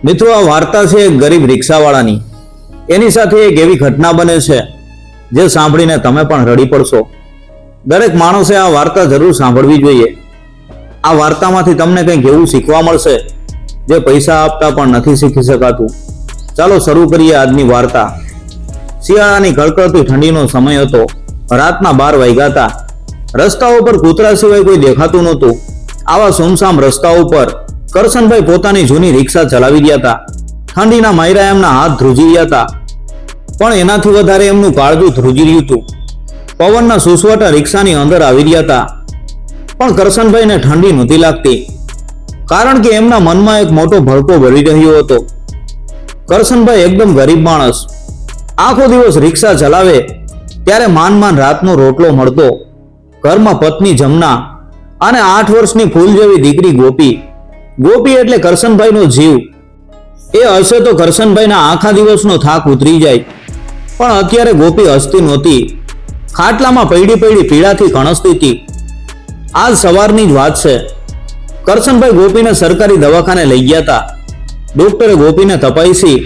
મિત્રો, આ વાર્તા છે એક ગરીબ રિક્ષાવાળાની. એની સાથે એક એવી ઘટના બને છે જે સાંભળીને તમે પણ રડી પડશો. દરેક માણસે આ વાર્તા જરૂર સાંભળવી જોઈએ. આ વાર્તામાંથી તમને કંઈક એવું શીખવા મળશે જે પૈસા આપતા પણ નથી શીખી શકાતું. ચાલો શરૂ કરીએ આજની વાર્તા. શિયાળાની કડકડતી ઠંડીનો સમય હતો. રાતના 12 વાગ્યા હતા. રસ્તાઓ પર કૂતરા સિવાય કોઈ દેખાતું નહોતું. આવા સુમસામ રસ્તાઓ પર કરશનભાઈ પોતાની જૂની રિક્ષા ચલાવી રહ્યા હતા. ઠંડીના માયરા એમના હાથ ધ્રુજી રહ્યા હતા, પણ એનાથી વધારે એમનું કાળજું ધ્રુજી રહ્યું હતું. પવનના સુસવાટા રિક્ષાની અંદર આવી રહ્યા હતા, પણ કરશનભાઈને ઠંડી નહોતી લાગતી, કારણ કે એમના મનમાં એક મોટો ભડકો ભરી રહ્યો હતો. કરશનભાઈ એકદમ ગરીબ માણસ. આખો દિવસ રિક્ષા ચલાવે ત્યારે માંડ રાતનો રોટલો મળતો. ઘરમાં પત્ની જમના અને 8 વર્ષની ફૂલ જેવી દીકરી ગોપી. ગોપી એટલે કરશનભાઈનો જીવ. એ હશે તો કરશનભાઈના આખા દિવસનો થાક ઉતરી જાય. પણ અત્યારે ગોપી હસતી નહોતી. ખાટલામાં પડી પીડાથી કણસતી હતી. આજ સવારની જ વાત છે. કરશનભાઈ ગોપીને સરકારી દવાખાને લઈ ગયા હતા. ડોક્ટરે ગોપીને તપાસી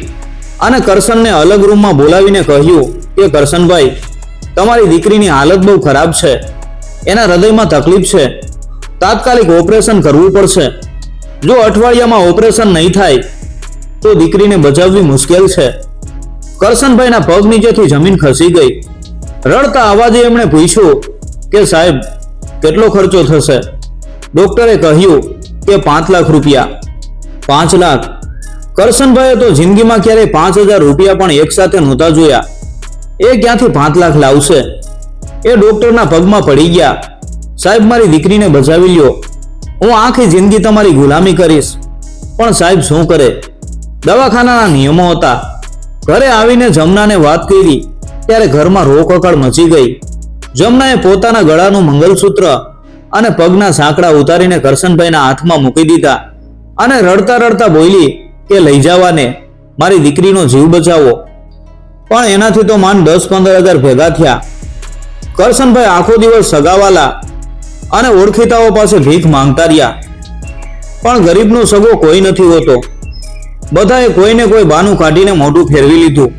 અને કરશનને અલગ રૂમમાં બોલાવીને કહ્યું કે કરશનભાઈ, તમારી દીકરીની હાલત બહુ ખરાબ છે. એના હૃદયમાં તકલીફ છે. તાત્કાલિક ઓપરેશન કરવું પડશે. જો અઠવાડિયામાં ઓપરેશન નહીં થાય તો દીકરીને બચાવવી મુશ્કેલ છે. કરશનભાઈના પગ નીચેથી જમીન ખસી ગઈ. રડતા અવાજે એમણે પૂછ્યું કે સાહેબ, કેટલો ખર્ચો થશે? ડોક્ટરે કહ્યું કે 5 લાખ રૂપિયા. 5 લાખ? કરશનભાઈએ તો જિંદગીમાં ક્યારેય 5000 રૂપિયા પણ એકસાથે નહોતા જોયા. એ ક્યાંથી 5 લાખ લાવશે? એ ડોક્ટરના પગમાં પડી ગયા. સાહેબ, મારી દીકરીને બચાવી લ્યો. હું આખી જિંદગી તમારી ગુલામી કરીશ. પણ સાહેબ શું કરે? દવાખાનાના નિયમો હતા. ઘરે આવીને જમનાને વાત કરી ત્યારે ઘરમાં રોકકળ મચી ગઈ. જમનાએ પોતાના ગળાનું મંગલસૂત્ર અને પગના સાંકડા ઉતારીને કરશનભાઈના હાથમાં મૂકી દીધા અને રડતા રડતા બોલી કે લઈ જવાને, મારી દીકરીનો જીવ બચાવો. પણ એનાથી તો માંડ 10-15 હજાર ભેગા થયા. કરશનભાઈ આખો દિવસ સગાવાલા અને ઓળખીતાઓ પાસે ભીખ માંગતા રહ્યા. પણ ગરીબનો સગો કોઈ નથી હોતો. બધાએ કોઈને કોઈ બાનું કાઢીને મોઢું ફેરવી લીધું.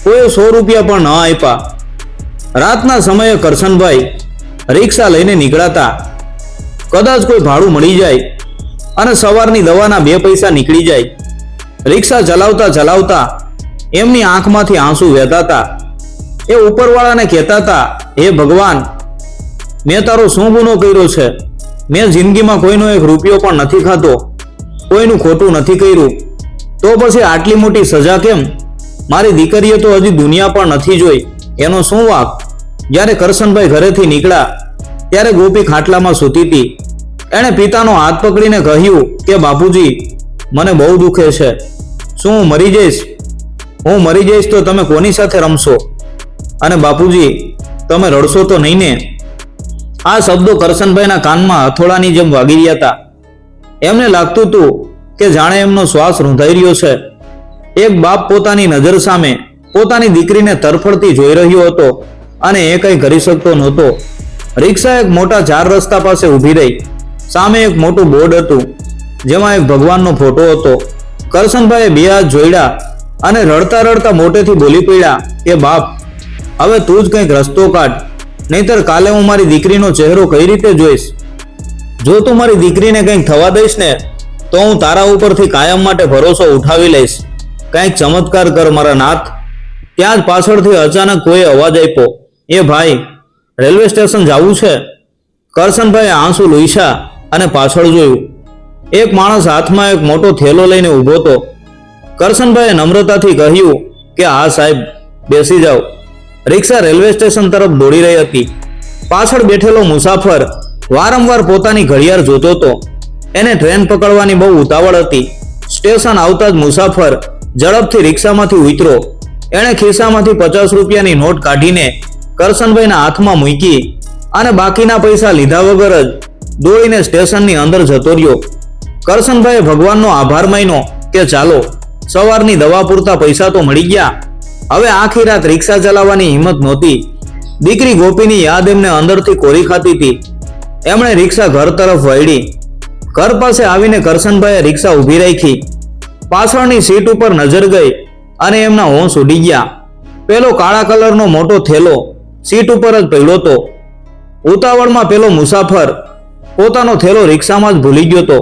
કોઈએ 100 રૂપિયા પણ ન આપ્યા. રાતના સમયે કરશનભાઈ રિક્ષા લઈને નીકળાતા. કદાચ કોઈ ભાડું મળી જાય અને સવારની દવાના 2 પૈસા નીકળી જાય. રિક્ષા ચલાવતા ચલાવતા એમની આંખમાંથી આંસુ વહેતા હતા. એ ઉપરવાળાને કહેતા હતા, હે ભગવાન, મેં તારો શું ગુનો કર્યો છે? મેં જિંદગીમાં કોઈનો 1 રૂપિયો પણ નથી ખાતો, કોઈનું ખોટું નથી કર્યું, તો પછી આટલી મોટી સજા કેમ? મારી દીકરીએ તો હજી દુનિયા પણ નથી જોઈ, એનો શું વાંક? જ્યારે કરશનભાઈ ઘરેથી નીકળ્યા ત્યારે ગોપી ખાટલામાં સૂતી હતી. એણે પિતાનો હાથ પકડીને કહ્યું કે બાપુજી, મને બહુ દુખે છે. શું હું મરી જઈશ? હું મરી જઈશ તો તમે કોની સાથે રમશો? અને બાપુજી, તમે રડશો તો નહીં ને? આ શબ્દો કરશનભાઈના કાનમાં હથોડાની જેમ વાગી રહ્યા હતા. એમને લાગતું હતું કે જાણે એમનો શ્વાસ રૂંધાઈ રહ્યો છે. એક બાપ પોતાની નજર સામે પોતાની દીકરીને તરફડતી જોઈ રહ્યો હતો અને એ કંઈ કરી શકતો નહોતો. રિક્ષા એક મોટા 4 રસ્તા પાસે ઊભી રહી. સામે એક મોટું બોર્ડ હતું જેમાં એક ભગવાનનો ફોટો હતો. કરશનભાઈએ 2 હાથ જોડ્યા અને રડતા રડતા મોટેથી બોલી પડ્યા કે બાપ, હવે તું જ કંઈક રસ્તો કાઢ, નહીતર કાલે હું મારી દીકરીનો ચહેરો કઈ રીતે જોઈશ? જો તું મારી દીકરીને કંઈક થવા દઈશ ને તો હું તારા ઉપરથી કાયમ માટે ભરોસો ઉઠાવી લઈશ. કંઈક ચમત્કાર કર મારા નાથ. ત્યાં જ પાછળથી અચાનક કોઈ અવાજ આપ્યો, એ ભાઈ, રેલવે સ્ટેશન જવું છે? કરશનભાઈએ આંસુ લૂછ્યા અને પાછળ જોયું. એક માણસ હાથમાં એક મોટો થેલો લઈને ઊભો હતો. કરશનભાઈએ નમ્રતાથી કહ્યું કે હા સાહેબ, બેસી જાઓ. રિક્ષા રેલવે સ્ટેશન તરફ દોડી રહી હતી. પાછળ બેઠેલો મુસાફર વારંવાર પોતાની ઘડિયાળ જોતો હતો. એને ટ્રેન પકડવાની બહુ ઉતાવળ હતી. સ્ટેશન આવતા જ મુસાફર ઝડપથી રિક્ષામાંથી ઉતર્યો. એણે ખિસ્સામાંથી 50 રૂપિયાની નોટ કાઢીને કરશનભાઈના હાથમાં મૂકી અને બાકીના પૈસા લીધા વગર જ દોડીને સ્ટેશનની અંદર જતો રહ્યો. કરશનભાઈએ ભગવાનનો આભાર માન્યો કે ચાલો, સવારની દવા પૂરતા પૈસા તો મળી ગયા. હવે આખી રાત રિક્ષા ચલાવવાની હિંમત નહોતી. દીકરી ગોપીની યાદ એમને અંદરથી કોરી ખાતી હતી. એમણે રિક્ષા ઘર તરફ વળી. ઘર પાસે આવીને કરશનભાઈએ રિક્ષા ઊભી રાખી. પાછળની સીટ ઉપર નજર ગઈ અને એમના હોંશ ઉડી ગયા. પેલો કાળા કલરનો મોટો થેલો સીટ ઉપર જ પડ્યો હતો. ઉતાવળમાં પેલો મુસાફર પોતાનો થેલો રિક્ષામાં જ ભૂલી ગયો હતો.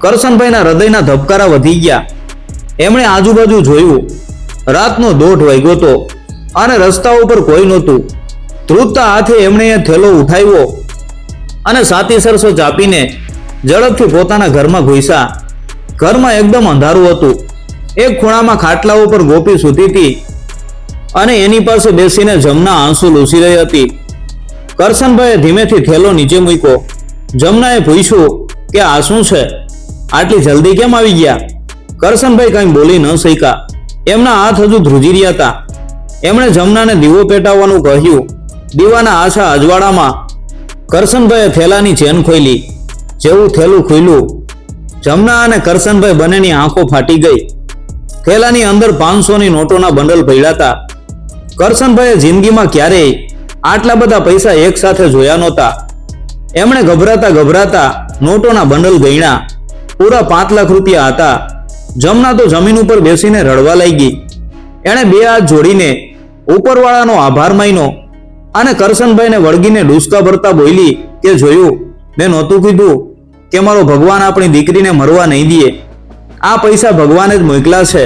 કરશનભાઈના હૃદયના ધબકારા વધી ગયા. એમણે આજુબાજુ જોયું. રાતનો 1:30 વાગ્યો હતો અને રસ્તા ઉપર કોઈ નહોતું. ધ્રુજતા હાથે એમણે એ થેલો ઉઠાવ્યો અને સાતી સરસો ચાપીને ઝડપથી પોતાના ઘરમાં ઘૂસ્યા. ઘરમાં એકદમ અંધારું હતું. એક ખૂણામાં ખાટલા ઉપર ગોપી સૂતી હતી અને એની પાસે બેસીને જમના આંસુ લૂસી રહી હતી. કરશનભાઈએ ધીમેથી થેલો નીચે મૂક્યો. જમનાએ પૂછ્યું કે આ શું છે? આટલી જલ્દી કેમ આવી ગયા? કરશનભાઈ કંઈ બોલી ન શક્યા. એમના હાથ હજુ ધ્રુજી રહ્યા હતા. એમણે જમનાને દીવો પેટાવવાનું કહ્યું. દીવાના આછા અજવાળામાં કરશનભાઈએ થેલાની ચેન ખોલી. જેવું થેલું ખુલ્યું, જમના અને કરશનભાઈ બંનેની આંખો ફાટી ગઈ. થેલાની અંદર 500ની નોટોના બંડલ પડ્યા હતા. કરશનભાઈએ જિંદગીમાં ક્યારેય આટલા બધા પૈસા એક સાથે જોયા નહોતા. એમણે ગભરાતા નોટોના બંડલ ગણ્યા. પૂરા 5 લાખ રૂપિયા હતા. જમના તો જમીન ઉપર બેસીને રડવા લાગી. એણે 2 હાથ જોડીને ઉપરવાળાનો આભાર માન્યો અને કરશનભાઈને વળગીને ડૂસકા ભરતા બોલી કે જોયું, મેં નહોતું કીધું કે મારો ભગવાન આપણી દીકરીને મરવા નહીં દે. આ પૈસા ભગવાને જ મોકલ્યા છે.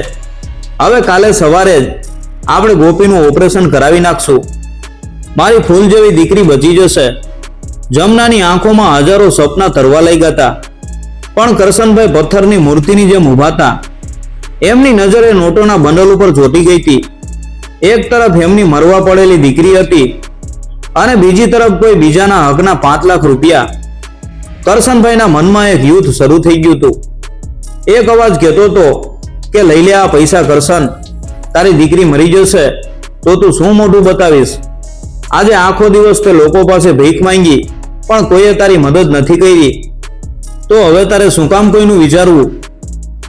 હવે કાલે સવારે જ આપણે ગોપીનું ઓપરેશન કરાવી નાખશું. મારી ફૂલ જેવી દીકરી બચી જશે. જમનાની આંખોમાં હજારો સપના તરવા લાગ્યા હતા. પણ કરશનભાઈ પથ્થરની મૂર્તિની જેમ ઊભા હતા. એમની નજરે નોટોના બંડલ ઉપર ચોંટી ગઈ હતી. એક તરફ એમની મરવા પડેલી દીકરી હતી અને બીજી તરફ કોઈ બીજાના હકના 5 લાખ રૂપિયા. કરશનભાઈના મનમાં એક યુદ્ધ શરૂ થઈ ગયું હતું. એક અવાજ કહેતો હતો કે લઈ લે આ પૈસા કરશન, તારી દીકરી મરી જશે તો તું શું મોઢું બતાવીશ? આજે આખો દિવસ તે લોકો પાસે ભીખ માંગી પણ કોઈએ તારી મદદ નથી કરી, તો હવે તારે શું કામ કોઈનું વિચારવું?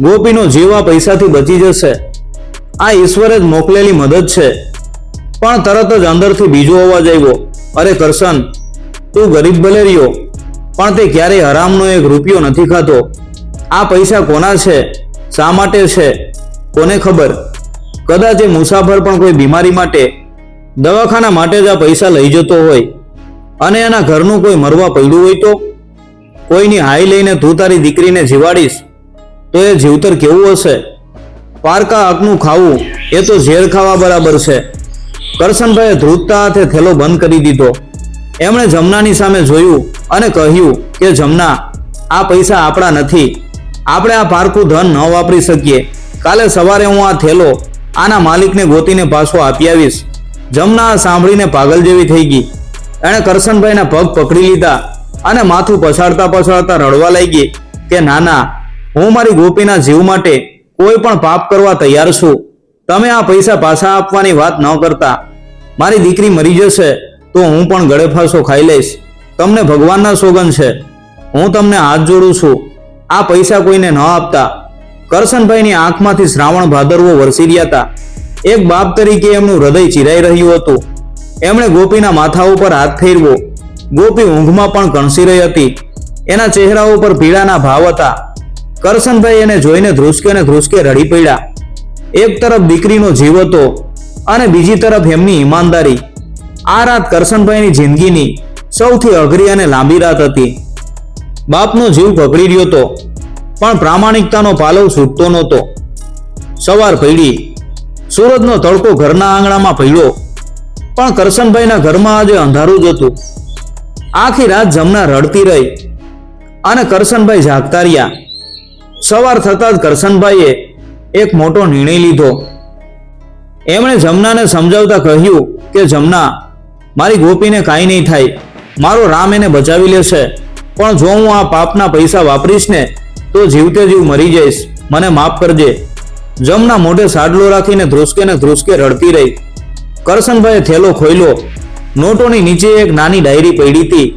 ગોપીનો જીવ આ પૈસાથી બચી જશે. આ ઈશ્વરે જ મોકલેલી મદદ છે. પણ તરત જ અંદરથી બીજો અવાજ આવ્યો, અરે કરશન, તું ગરીબ ભલે રહ્યો પણ તે ક્યારેય હરામનો 1 રૂપિયો નથી ખાતો. આ પૈસા કોના છે, શા માટે છે, કોને ખબર? કદાચ એ મુસાફર પણ કોઈ બીમારી માટે, દવાખાના માટે જ આ પૈસા લઈ જતો હોય અને એના ઘરનું કોઈ મરવા પડ્યું હોય તો? કોઈની હાઈ લઈને તું તારી દીકરીને જીવાડીશ તો એ જીવતર કેવું હશે? પારકા હકનું ખાવું એ તો ઝેર ખાવા બરાબર છે. કરશનભાઈએ ધ્રુજતા હાથે થેલો બંધ કરી દીધો. એમણે જમનાની સામે જોયું અને કહ્યું કે જમના, આ પૈસા આપણા નથી. આપણે આ પારકું ધન ન વાપરી શકીએ. કાલે સવારે હું આ થેલો આના માલિકને ગોતીને પાછો આપી આવીશ. જમના સાંભળીને પાગલ જેવી થઈ ગઈ. એણે કરશનભાઈના પગ પકડી લીધા અને માથું પછાડતા રડવા લાગી કે ના, હું મારી ગોપીના જીવ માટે કોઈ પણ પાપ કરવા તૈયાર છું. તમે આ પૈસા પાછા આપવાની વાત ન કરતા. મારી દીકરી મરી જશે તો હું પણ ગળે ફાંસો ખાઈ લઈશ. તમને ભગવાનના સોગંદ છે, હું તમને હાથ જોડું છું. આ પૈસા કોઈને ન આપતા. કરશનભાઈની આંખમાંથી શ્રાવણ ભાદરવો વરસી રહ્યા હતા. એક બાપ તરીકે એમનું હૃદય ચીરાઈ રહ્યું હતું. એમણે ગોપીના માથા ઉપર હાથ ફેરવો. ગોપી ઊંઘમાં પણ કણસી રહી હતી. એના ચહેરા ઉપર પીડાના ભાવ હતા. કરશનભાઈ એને જોઈને ધ્રુસકે રડી પડ્યા. એક તરફ દીકરીનો જીવ હતો અને બીજી તરફ એમની ઈમાનદારી. આ રાત કરશનભાઈની જિંદગીની સૌથી અઘરી અને લાંબી રાત હતી. બાપનો જીવ પકડી રહ્યો હતો પણ પ્રામાણિકતાનો પાલવ છૂટતો નહોતો. સવાર પડી. સૂરજનો તડકો ઘરના આંગણામાં પડ્યો પણ કરશનભાઈના ઘરમાં આજે અંધારું જ હતું. આખી રાત જમના રડતી રહી અને કરશનભાઈ જાગતા રહ્યા. સવાર થતાં જ કરશનભાઈએ એક મોટો નિર્ણય લીધો. એમણે જમનાને સમજાવતા કહ્યું કે જમના, મારી ગોપીને કાંઈ નહીં થાય. મારો રામ એને બચાવી લેશે. પણ જો હું આ પાપના પૈસા વાપરીશ ને તો જીવતે જીવ મરી જઈશ. મને માફ કરજે. જમના મોઢે સાડલો રાખીને ધ્રુસકે રડતી રહી. કરશનભાઈએ થેલો ખોલ્યો. નોટોની નીચે એક નાની ડાયરી પડી હતી.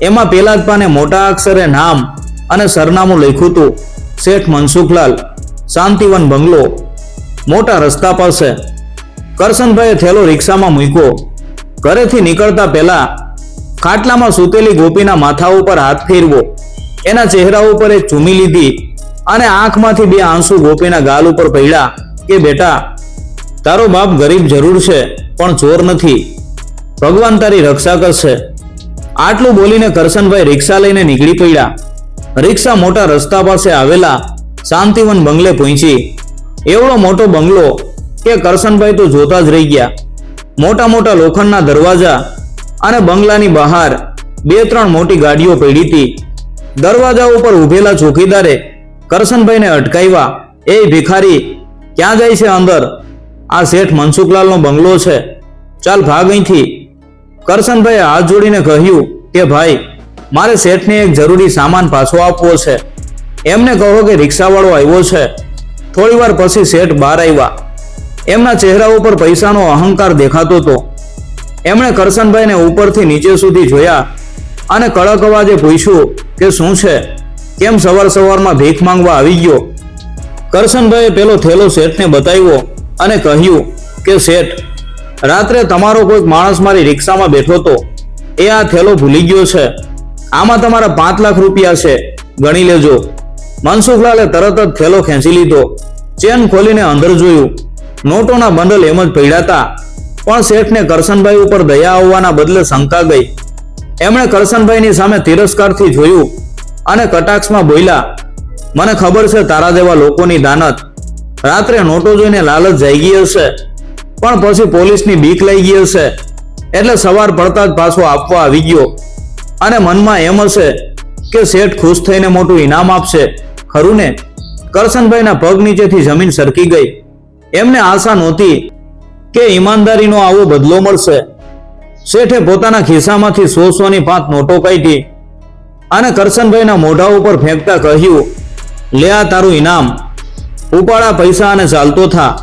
એમાં પેલા જ પાને મોટા અક્ષરે નામ અને સરનામું લખ્યું હતું, શેઠ મનસુખલાલ, શાંતિવન બંગલો, મોટા રસ્તા પાસે. કરશનભાઈએ થેલો રિક્ષામાં મૂક્યો. ઘરેથી નીકળતા પહેલા ખાટલામાં સૂતેલી ગોપીના માથા ઉપર હાથ ફેરવો. એના ચહેરા ઉપર એક ચૂમી લીધી અને આંખમાંથી બે આંસુ ગોપીના ગાલ ઉપર પડ્યા કે બેટા, તારો બાપ ગરીબ જરૂર છે પણ ચોર નથી. ભગવાન તારી રક્ષા કરશે. આટલું બોલીને કરશનભાઈ રિક્ષા લઈને નીકળી પડ્યા. રિક્ષા મોટા રસ્તા પાસે આવેલા શાંતિવન બંગલે પહોંચી. એવડો મોટો બંગલો કે કરશનભાઈ તો જોતા જ રહી ગયા. મોટા મોટા લોખંડના દરવાજા અને બંગલાની બહાર 2-3 મોટી ગાડીઓ પડી હતી. દરવાજા ઉપર ઉભેલા ચોકીદારે કરશનભાઈને અટકાવ્યા. એ ભિખારી, ક્યાં જાય છે અંદર? આ શેઠ મનસુખલાલનો બંગલો છે, ચાલ ભાગ અહીંથી. કરશનભાઈએ હાથ જોડીને કહ્યું કે ભાઈ, મારે શેઠને એક જરૂરી સામાન પાછો આપવો છે. એમને કહો કે રિક્ષાવાળો આવ્યો છે. થોડી વાર પછી શેઠ બહાર આવ્યા. એમના ચહેરા ઉપર પૈસાનો અહંકાર દેખાતો હતો. એમણે કરશનભાઈને ઉપરથી નીચે સુધી જોયા અને કડક અવાજે પૂછ્યું કે શું છે? કેમ સવાર સવારમાં ભીખ માંગવા આવી ગયો? કરશનભાઈએ પેલો થેલો શેઠને બતાવ્યો અને કહ્યું કે શેઠ, રાત્રે તમારો કોઈક માણસ મારી રિક્ષામાં બેઠો હતો. એ આ થેલો ભૂલી ગયો છે. આમાં તમારા 5 લાખ રૂપિયા છે, ગણી લેજો. મનસુખલાલે તરત જ થેલો ખેંચી લીધો. ચેન ખોલીને અંદર જોયું. નોટોના બંડલ એમ જ પડ્યા હતા. પણ શેઠને કરશનભાઈ ઉપર દયા આવવાના બદલે શંકા ગઈ. એમણે કરશનભાઈની સામે તિરસ્કારથી જોયું અને કટાક્ષમાં બોલ્યા, મને ખબર છે તારા જેવા લોકોની દાનત. રાત્રે નોટો જોઈને લાલચ જાગી હશે, પણ પછી પોલીસની બીક લઈ ગઈ હશે, એટલે સવાર પડતા જ પાછો આપવા આવી ગયો. અને મનમાં એમ હશે કે શેઠ ખુશ થઈને મોટું ઇનામ આપશે, ખરું ને? કરશનભાઈના પગ નીચેથી જમીન સરકી ગઈ. એમને આશા નહોતી કે ઈમાનદારીનો આવો બદલો મળશે. શેઠે પોતાના ખિસ્સામાંથી 100-100ની 5 નોટો કાઢી અને કરશનભાઈના મોઢા ઉપર ફેંકતા કહ્યું, લે આ તારું ઇનામ. ઉપાડા પૈસા અને ચાલતો થા.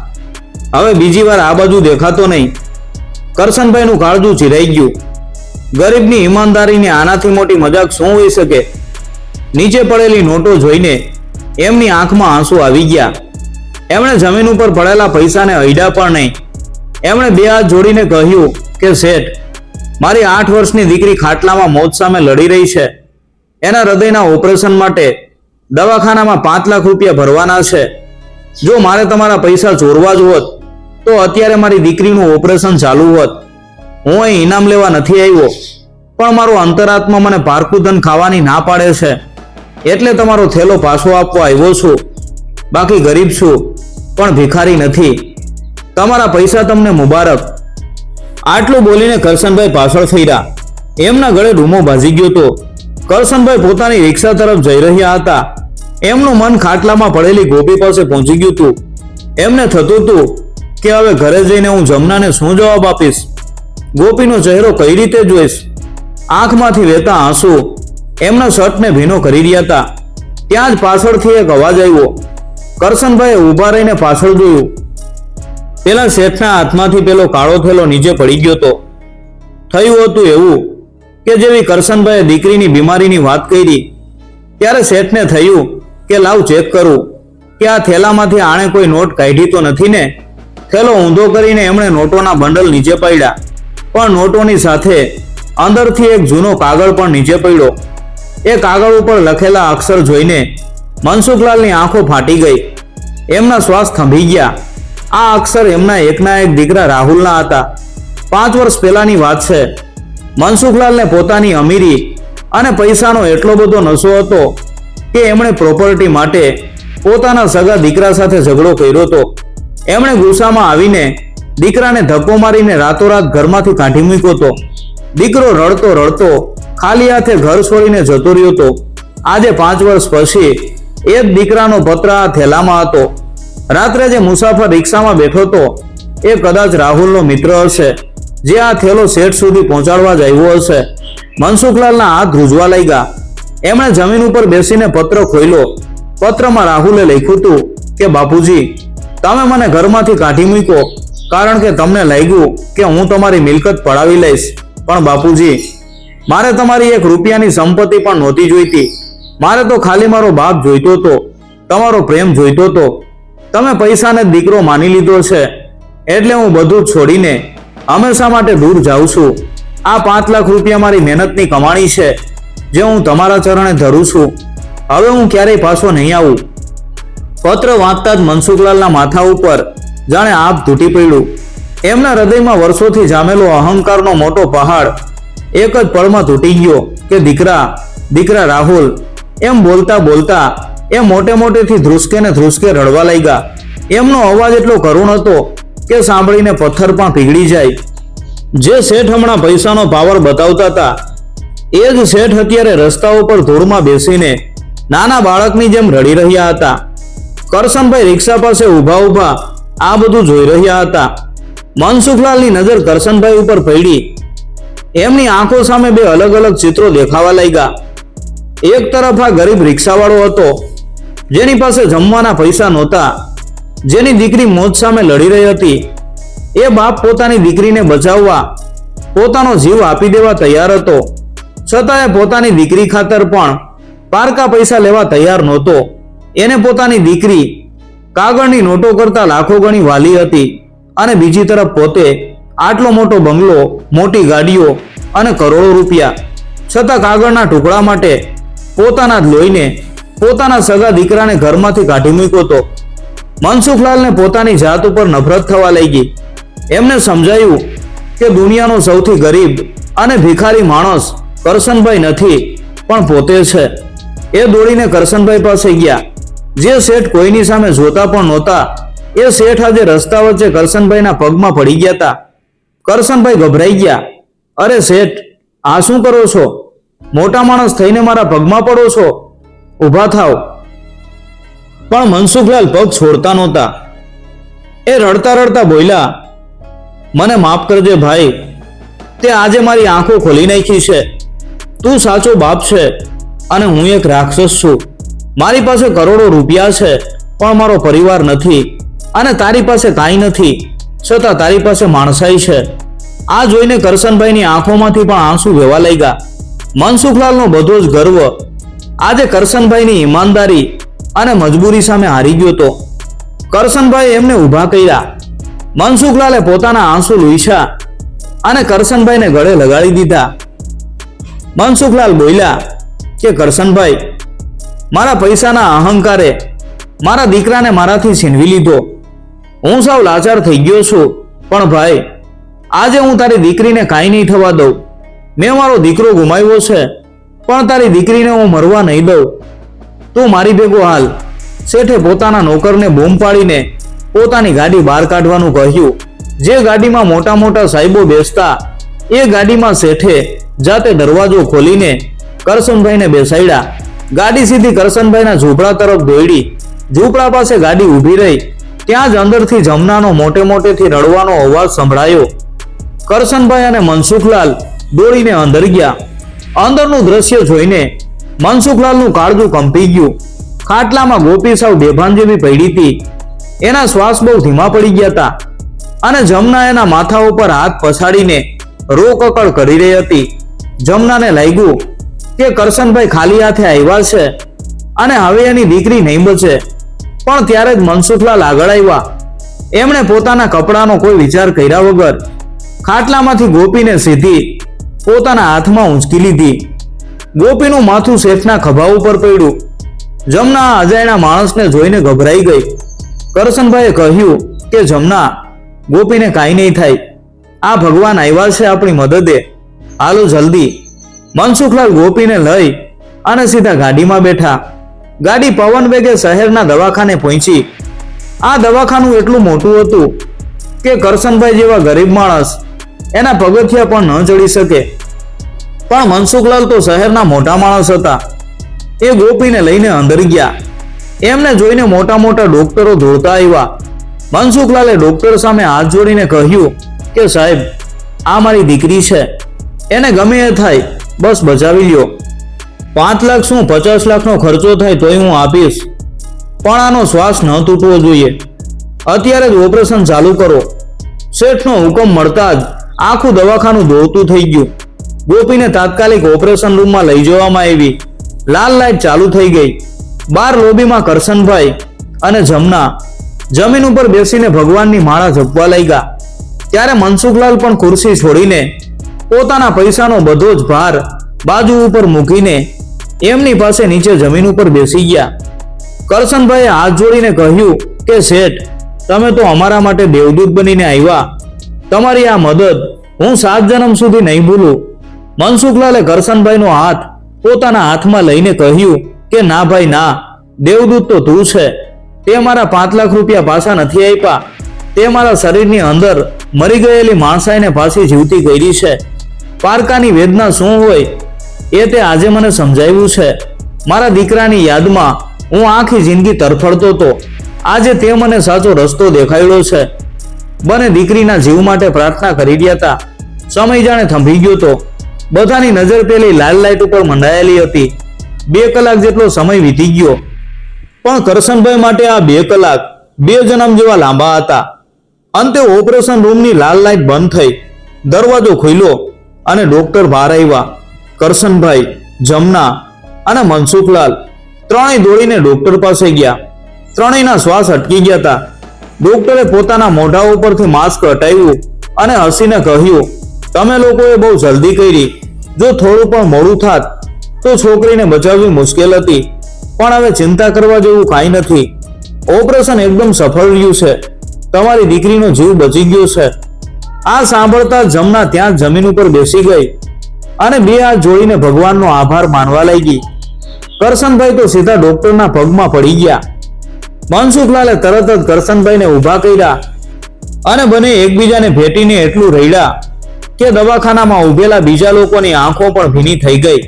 હવે બીજી વાર આ બાજુ દેખાતો નહીં. કરશનભાઈનું કાળજું ચીરાઈ ગયું. ગરીબની ઈમાનદારીની આનાથી મોટી મજાક શું હોઈ શકે? નીચે પડેલી નોટો જોઈને એમની આંખમાં આંસુ આવી ગયા. એમણે જમીન ઉપર પડેલા પૈસાને અડ્યા પણ નહીં. એમણે 2 હાથ જોડીને કહ્યું કે શેઠ, મારી 8 વર્ષની દીકરી ખાટલામાં મોત સામે લડી રહી છે. એના હૃદયના ઓપરેશન માટે દવાખાનામાં 5 લાખ રૂપિયા ભરવાના છે. જો મારે તમારા પૈસા ચોરવા જ હોત તો અત્યારે મારી દીકરીનું ઓપરેશન ચાલુ હોત. હું અહીં ઇનામ લેવા નથી આવ્યો, પણ મારો અંતરાત્મા મને પારકું ધન ખાવાની ના પાડે છે, એટલે તમારો થેલો પાછો આપવા આવ્યો છું. બાકી ગરીબ છું પણ ભિખારી નથી. તમારા પૈસા તમને મુબારક. આટલું બોલીને કરશનભાઈ પાછળ ફર્યા. એમના ગળે રૂમો ભાજી ગયો હતો. કરશનભાઈ પોતાની રિક્ષા તરફ જઈ રહ્યા હતા. એમનું મન ખાટલામાં પડેલી ગોપી પાસે પહોંચી ગયું હતું. એમને થતું હતું કે હવે ઘરે જઈને હું જમનાને શું જવાબ આપીશ? ગોપીનો ચહેરો કઈ રીતે જોઈશ? આંખમાંથી વહેતા આંસુ એમના શર્ટને ભીનો કરી રહ્યા હતા. ત્યાં જ પાછળથી એક અવાજ આવ્યો. કરશનભાઈએ ઊભા રહીને પાછળ જોયું. પેલા શેઠના હાથમાંથી પેલો કાળો થેલો નીચે પડી ગયો હતો. થયું હતું એવું કે જેવી કરશનભાઈએ દીકરીની બીમારીની વાત કરી ત્યારે શેઠને થયું કે લાવ ચેક કરું કે આ થેલામાંથી આણે કોઈ નોટ કાઢી તો નથી ને. થેલો ઊંધો કરીને એમણે નોટોના બંડલ નીચે પડ્યા, પણ નોટોની સાથે અંદરથી એક જૂનો કાગળ પણ નીચે પડ્યો. એ કાગળ ઉપર લખેલા અક્ષર જોઈને મનસુખલાલની આંખો ફાટી ગઈ. એમના શ્વાસ થંભી ગયા. આ અક્ષર એમના એકના એક દીકરા રાહુલના હતા. 5 વર્ષ પહેલાની વાત છે. મનસુખલાલને પોતાની અમીરી અને પૈસાનો એટલો બધો નશો હતો કે એમણે પ્રોપર્ટી માટે પોતાના સગા દીકરા સાથે ઝઘડો કર્યો હતો. એમણે ગુસ્સામાં આવીને દીકરાને ધક્કો મારીને રાતોરાત ઘરમાંથી કાઢી મૂક્યો હતો. દીકરો રડતો રડતો ખાલી હાથે ઘર છોડીને જતો રહ્યો હતો. આજે 5 વર્ષ પછી એ જ દીકરાનો પત્ર આ થેલામાં હતો. રાત્રે જે મુસાફર રિક્ષામાં બેઠો હતો એ કદાચ રાહુલનો મિત્ર હશે, જે આ થેલો શેઠ સુધી પહોંચાડવા જ આવ્યો હશે. મનસુખલાલના હાથ ધ્રુજવા લાગ્યા. એમણે જમીન ઉપર બેસીને પત્ર ખોલ્યો. પત્રમાં રાહુલે લખ્યું હતું કે બાપુજી, તમે મને ઘરમાંથી કાઢી મૂક્યો કારણ કે તમને લાગ્યું કે હું તમારી મિલકત પડાવી લઈશ. પણ બાપુજી, મારે તમારી 1 રૂપિયાની સંપત્તિ પણ નહોતી જોઈતી. મારે તો ખાલી મારો બાપ જોઈતો હતો, તમારો પ્રેમ જોઈતો હતો. તમે પૈસાને દીકરો માની લીધો છે, એટલે હું બધું જ છોડીને હંમેશા માટે દૂર જાઉં છું. આ 5 લાખ રૂપિયા મારી મહેનતની કમાણી છે, જે હું તમારા ચરણે ધરું છું. હવે હું ક્યારેય પાછો નહીં આવું. પત્ર વાંચતા જ મનસુખલાલના માથા ઉપર જાણે આપ તૂટી પડ્યું. એમના હૃદયમાં વર્ષોથી જામેલો અહંકારનો મોટો પહાડ એક જ પળમાં તૂટી ગયો કે દીકરા, દીકરા રાહુલ, એમ બોલતા બોલતા એ મોટે મોટેથી ધ્રુસકે ને ધ્રુસકે રડવા લાગ્યા. એમનો અવાજ એટલો કરુણ હતો કે સાંભળીને પથ્થર પણ પીગળી જાય. જે શેઠ હમણાં પૈસાનો પાવર બતાવતા હતા એ જ શેઠ અત્યારે રસ્તાઓ પર ધૂળમાં બેસીને નાના બાળકની જેમ રડી રહ્યા હતા. કરશનભાઈ રિક્ષા પાસે ઊભા ઊભા આ બધું જોઈ રહ્યા હતા. મનસુખલાલની નજર કરશનભાઈ ઉપર પડી. એમની આંખો સામે બે અલગ અલગ ચિત્રો દેખાવા લાગ્યા. એક તરફ આ ગરીબ રિક્ષાવાળો હતો જેની પાસે જમવાના પૈસા નહોતા, જેની દીકરી મોત સામે લડી રહી હતી. એ બાપ પોતાની દીકરીને બચાવવા પોતાનો જીવ આપી દેવા તૈયાર હતો, છતાં એ પોતાની દીકરી ખાતર પણ પારકા પૈસા લેવા તૈયાર નહોતો. એને પોતાની દીકરી કાગળની નોટો કરતા લાખો ગણી વાલી હતી અને બીજી તરફ પોતે આટલો મોટો બંગલો, મોટી ગાડીઓ અને કરોડો રૂપિયા, છતાં કાગળના ટુકડા માટે પોતાના જ લોહીને પોતાના સગા દીકરાને ઘરમાંથી કાઢી મૂક્યો હતો. મનસુખલાલને પોતાની જાત ઉપર નફરત થવા લાગી. એમને સમજાયું કે દુનિયાનો સૌથી ગરીબ અને ભિખારી માણસ કરશનભાઈ નથી પણ પોતે છે. એ દોડીને કરશનભાઈ પાસે ગયા. જે શેઠ કોઈની સામે જોતા પણ નહોતા એ શેઠ આજે રસ્તા વચ્ચે કરશનભાઈના પગમાં પડી ગયા હતા. કરશનભાઈ ગભરાઈ ગયા. અરે શેઠ, આ શું કરો છો? મોટા માણસ થઈને મારા પગમાં પડો છો? ઊભા થાવ. પણ મનસુખલાલ પગ છોડતા નહોતા. એ રડતા રડતા બોલ્યા, મને માફ કરજે ભાઈ, તે આજે મારી આંખો ખોલી નાખી છે. તું સાચો બાપ છે અને હું એક રાક્ષસ છું. મારી પાસે કરોડો રૂપિયા છે પણ મારો પરિવાર નથી, અને તારી પાસે કાંઈ નથી છતાં તારી પાસે માણસાઈ છે. આ જોઈને કરશનભાઈની આંખોમાંથી પણ આંસુ વહેવા લાગ્યા. મનસુખલાલનો બધો જ ગર્વ આજે કરશનભાઈની ઈમાનદારી અને મજબૂરી સામે હારી ગયો હતો. કરશનભાઈ એમને ઊભા કર્યા. મનસુખલાલે પોતાના આંસુ લૂછ્યા અને કરશનભાઈને ગળે લગાડી દીધા. મનસુખલાલ બોલ્યા કે કરશનભાઈ, મારા પૈસાના અહંકારે મારા દીકરાને મારાથી છીનવી લીધો. હું સાવ લાચાર થઈ ગયો છું, પણ ભાઈ આજે હું તારી દીકરીને કાંઈ નહીં થવા દઉં. મેં મારો દીકરો ગુમાવ્યો છે પણ તારી દીકરીને હું મરવા નહીં દઉં. તું મારી ભેગો હાલ. શેઠે પોતાના નોકરને બૂમ પાડીને પોતાની ગાડી બહાર કાઢવાનું કહ્યું. જે ગાડીમાં મોટા મોટા સાહેબો બેસતા એ ગાડીમાં શેઠે જાતે દરવાજો ખોલીને કરશનભાઈને બેસાડ્યા. ગાડી સીધી કરશનભાઈના ઝૂંપડા તરફ દોડી. ઝૂંપડા પાસે ગાડી ઊભી રહી. ત્યાં જ અંદરથી જમનાનો મોટે મોટેથી રડવાનો અવાજ સંભળાયો. કરશનભાઈ અને મનસુખલાલ દોડીને અંદર ગયા. અંદરનું દ્રશ્ય જોઈને મનસુખલાલનું કાળજું કંપી ગયું. ખાટલામાં ગોપી સાવ બેભાન જેવી પડી હતી. એના શ્વાસ બહુ ધીમા પડી ગયા હતા અને જમના એના માથા ઉપર હાથ પછાડીને રોકકળ કરી રહી હતી. જમનાને લાગ્યું કે કરશનભાઈ ખાલી હાથે આવ્યા છે અને હવે એની દીકરી નહીં બચે. પણ ત્યારે જ મનસુખલાલ આગળ આવ્યા. એમણે પોતાના કપડાનો કોઈ વિચાર કર્યા વગર ખાટલામાંથી ગોપીને સીધી પોતાના હાથમાં ઊંચકી લીધી. ગોપીનું માથું શેઠના ખભા ઉપર પડ્યું. જમના અજાણ્યા માણસને જોઈને ગભરાઈ ગઈ. કરશનભાઈએ કહ્યું કે જમના, ગોપીને કાંઈ નહીં થાય. આ ભગવાન આવ્યા છે આપણી મદદે, હાલો જલ્દી. મનસુખલાલ ગોપીને લઈ અને સીધા ગાડીમાં બેઠા. ગાડી પવન વેગે શહેરના દવાખાને પહોંચી. આ દવાખાનું એટલું મોટું હતું કે કરશનભાઈ જેવા ગરીબ માણસ એના પગથિયા પણ ન ચડી શકે. પણ મનસુખલાલ તો શહેરના મોટા માણસ હતા. એ ગોપીને લઈને અંદર ગયા. એમને જોઈને મોટા મોટા ડોક્ટરો દોડતા આવ્યા. મનસુખલાલે ડોક્ટર સામે હાથ જોડીને કહ્યું કે સાહેબ, આ મારી દીકરી છે, એને ગમે એ થાય બસ બચાવી લ્યો. 5 લાખ શું 50 લાખનો ખર્ચો થાય તોય હું આપીશ, પણ આનો શ્વાસ ન તૂટવો જોઈએ. અત્યારે જ ઓપરેશન ચાલુ કરો. શેઠનો હુકમ મળતા જ આખું દવાખાનું દોડતું થઈ ગયું. ગોપીને તાત્કાલિક ઓપરેશન રૂમમાં લઈ જવામાં આવી. લાલ લાઈટ ચાલુ થઈ ગઈ. બહાર લોબીમાં કરશનભાઈ અને જમના જમીન ઉપર બેસીને ભગવાનની માળા જપવા લાગ્યા. ત્યારે મનસુખલાલ પણ ખુરશી છોડીને પોતાના પૈસાનો બધો જ ભાર બાજુ ઉપર મૂકીને એમની પાસે નીચે જમીન ઉપર બેસી ગયા. કરશનભાઈએ હાથ જોડીને કહ્યું કે શેઠ, તમે તો અમારા માટે દેવદૂત બનીને આવ્યા. તમારી આ મદદ હું 7 જન્મ સુધી નહીં ભૂલું. મનસુખલાલે કરશનભાઈનો હાથ પોતાના હાથમાં લઈને કહ્યું કે ના ભાઈ ના, દેવદૂત તો તું છે. તે મારા 5 લાખ રૂપિયા પાછા નથી આપ્યા. તે મારા શરીરની અંદર મરી ગયેલી માણસાઈને પાછી જીવતી કરી છે. પારકાની વેદના શું હોય એ તે આજે મને સમજાવ્યું છે. મારા દીકરાની યાદમાં હું આખી જિંદગી તરફડતો હતો. આજે તે મને સાચો રસ્તો દેખાડ્યો છે. બંને દીકરીના જીવ માટે પ્રાર્થના કરી રહ્યા હતા. સમય જાણે થંભી ગયો હતો. બધાની નજર પેલી લાલ લાઈટ ઉપર મંડાયેલી હતી. 2 કલાક જેટલો સમય વીતી ગયો, પણ કરશનભાઈ માટે આ 2 કલાક 2 જન્મ જેવા લાંબા હતા. અંતે ઓપરેશન રૂમની લાલ લાઈટ બંધ થઈ, દરવાજો ખુલ્યો અને ડોક્ટર બહાર આવ્યા. કરશનભાઈ, જમના અને મનસુખલાલ ત્રણેય દોડીને ડોક્ટર પાસે ગયા. ત્રણેયના શ્વાસ અટકી ગયા હતા. ડોક્ટરે પોતાના મોઢા ઉપરથી માસ્ક હટાવ્યું અને હસીને કહ્યું, તમે લોકોએ બહુ જલ્દી કરી. જો થોડું પણ મોડું થાત તો છોકરીને બચાવવી મુશ્કેલ હતી, પણ હવે ચિંતા કરવા જેવું કાંઈ નથી. ઓપરેશન એકદમ સફળ રહ્યું છે. તમારી દીકરીનો જીવ બચી ગયો છે. આ સાંભળતા જમના ત્યાં જમીન ઉપર બેસી ગઈ અને 2 હાથ જોડીને ભગવાનનો આભાર માનવા લાગી. કરશનભાઈ તો સીધા ડોક્ટરના પગમાં પડી ગયા. મનસુખલાલે તરત જ કરશનભાઈને ઊભા કર્યા અને બંને એકબીજાને ભેટીને એટલું રડ્યા કે દવાખાનામાં ઊભેલા બીજા લોકોની આંખો પણ ભીની થઈ ગઈ.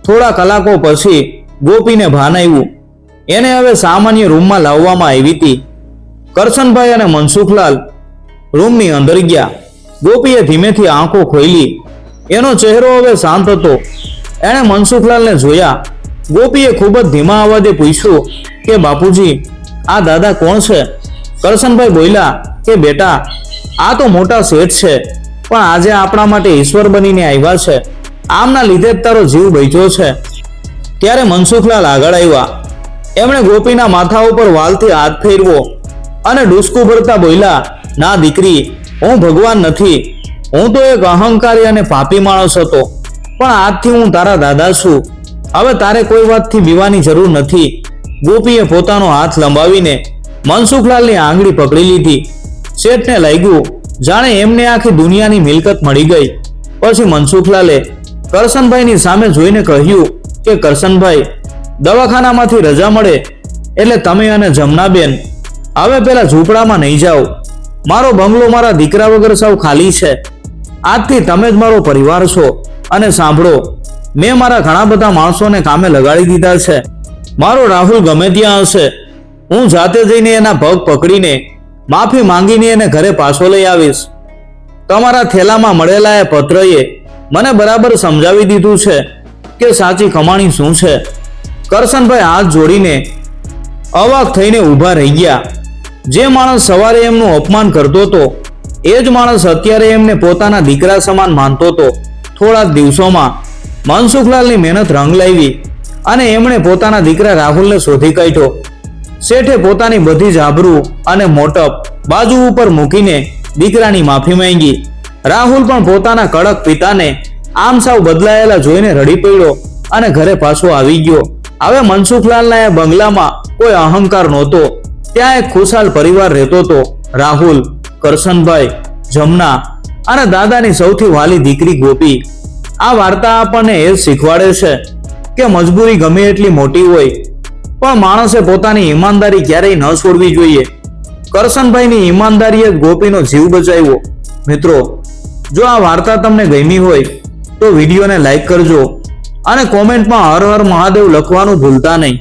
થોડા કલાકો પછી ગોપીને ભાન આવ્યું. એને હવે સામાન્ય રૂમમાં લાવવામાં આવી હતી. કરશનભાઈ અને મનસુખલાલ રૂમની અંદર ગયા. ગોપીએ ધીમેથી આંખો ખોલી. એનો ચહેરો હવે શાંત હતો. એણે મનસુખલાલને જોયા. ગોપીએ ખૂબ જ ધીમા અવાજે પૂછ્યું કે બાપુજી, આ દાદા કોણ છે? કરશનભાઈ બોલ્યા કે બેટા, આ તો મોટા શેઠ છે, પણ આજે આપણા માટે ઈશ્વર બનીને આવ્યા છે. આમના લીધે જ તારો જીવ બચ્યો છે. ત્યારે મનસુખલાલ આગળ આવ્યા. એમણે ગોપીના માથા ઉપર વાલથી હાથ ફેરવો અને ડૂસકું ભરતા બોલ્યા, ના દીકરી, હું ભગવાન નથી. હું તો એક અહંકારી અને પાપી માણસ હતો, પણ આજથી હું તારા દાદા છું. હવે તારે કોઈ વાતથી બીવાની જરૂર નથી. ગોપીએ પોતાનો હાથ લંબાવીને મનસુખલાલની આંગળી પકડી લીધી. શેઠને લાગ્યું જાણે એમને આખી દુનિયાની મિલકત મળી ગઈ. પછી મનસુખલાલે કરશનભાઈની સામે જોઈને કહ્યું કે કરશનભાઈ, દવાખાનામાંથી રજા મળે એટલે તમે અને જમનાબેન હવે પેલા ઝૂંપડામાં નહીં જાઓ. મારો બંગલો મારા દીકરા વગર સાવ ખાલી છે. આજથી તમે જ મારો પરિવાર છો. અને સાંભળો, મેં મારા ઘણા બધા માણસોને કામે લગાડી દીધા છે. મારો રાહુલ ગમે ત્યાં હશે, હું જાતે જઈને એના પગ પકડીને માફી માંગીને એને ઘરે પાછો લઈ આવીશ. તમારા થેલામાં મળેલા એ પત્રએ મને બરાબર સમજાવી દીધું છે કે સાચી કમાણી શું છે. કરશનભાઈ હાથ જોડીને અવાક થઈને ઊભા રહી ગયા. જે માણસ સવારે એમનું અપમાન કરતો હતો એ જ માણસ અત્યારે એમને પોતાના દીકરા સમાન માનતો હતો. થોડા જ દિવસોમાં મનસુખલાલની મહેનત રંગ લાવી અને એમણે પોતાના દીકરા રાહુલને શોધી કાઢ્યો. શેઠે પોતાની બધી જ આબરૂ અને મોટપ બાજુ ઉપર મૂકીને દીકરાની માફી માંગી. રાહુલ પણ પોતાના કડક પિતાને આમ સાવ બદલાયેલા જોઈને રડી પડ્યો અને ઘરે પાછો આવી ગયો. હવે મનસુખલાલના એ બંગલામાં કોઈ અહંકાર નહોતો. ત્યાં એક ખુશાલ પરિવાર રહેતો હતો. રાહુલ, કરશનભાઈ, જમના અને દાદાની સૌથી વાલી દીકરી ગોપી. આ વાર્તા આપણને એ શીખવાડે છે કે મજબૂરી ગમે એટલી મોટી હોય પણ માણસે પોતાની ઈમાનદારી ક્યારેય ન છોડવી જોઈએ. કરશનભાઈની ઈમાનદારીએ જ ગોપીનો જીવ બચાવ્યો. મિત્રો, જો આ વાર્તા તમને ગમી હોય તો વિડીયોને લાઈક કરજો અને કોમેન્ટમાં હર હર મહાદેવ લખવાનું ભૂલતા નહીં.